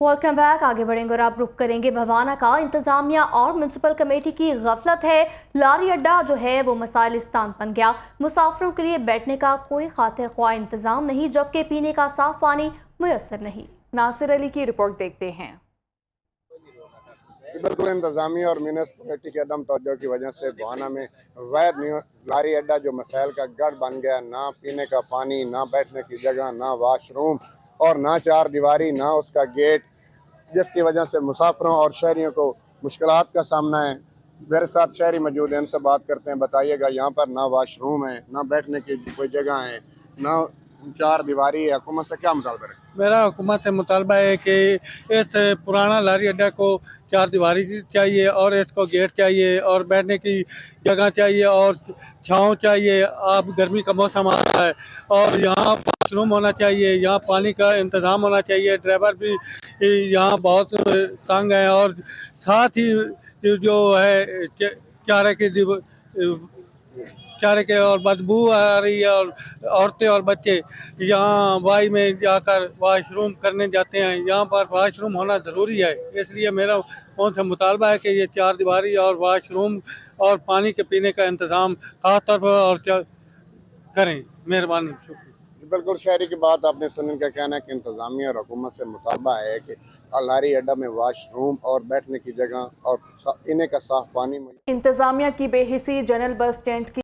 Welcome back. आगे बढ़ेंगे और आप रुख करेंगे भवाना का। इंतजामिया और म्यूनसिपल कमेटी की गफलत है। लारी अड्डा जो है वो मसाइलिस्तान बन गया। मुसाफिरों के लिए बैठने का कोई खातिर ख्वाह इंतजाम नहीं, जबकि पीने का साफ पानी मुयसर नहीं। नासिर अली की रिपोर्ट देखते हैं। बिल्कुल इंतजामिया और म्यूनसिपल कमेटी की अदम तवज्जो की वजह से भवाना में वैध लारी अड्डा जो मसाइल का गढ़ बन गया, ना पीने का पानी, ना बैठने की जगह, ना वाशरूम और ना चार दीवारी, ना उसका गेट, जिसकी वजह से मुसाफिरों और शहरियों को मुश्किलात का सामना है। मेरे साथ शहरी मौजूद हैं, इनसे बात करते हैं। बताइएगा, यहाँ पर ना वाशरूम है, ना बैठने की कोई जगह है, ना चार दीवारी है। हुकूमत से क्या मुतालबा है? मेरा हुकूमत से मुतालबा है कि इस पुराना लारी अड्डा को चार दीवारी चाहिए और इसको गेट चाहिए और बैठने की जगह चाहिए और छाँव चाहिए। अब गर्मी का मौसम आ रहा है और यहाँ वाशरूम होना चाहिए, यहाँ पानी का इंतज़ाम होना चाहिए। ड्राइवर भी यहाँ बहुत तंग है और साथ ही जो है चारे के और बदबू आ रही है और औरतें और बच्चे यहाँ वाई में जाकर वाशरूम करने जाते हैं। यहाँ पर वाशरूम होना ज़रूरी है, इसलिए मेरा उनसे मुतालबा है कि ये चार दीवारी और वाशरूम और पानी के पीने का इंतज़ाम खास तौर पर और करें। मेहरबानी, शुक्रिया। बिल्कुल शहरी की बात आपने सुनी। का कहना है कि इंतजामिया और हुकूमत से मुतालबा है कि लारी अड्डा में वाशरूम और बैठने की जगह और पीने का साफ पानी। इंतजामिया की बेहिसी जनरल बस स्टैंड की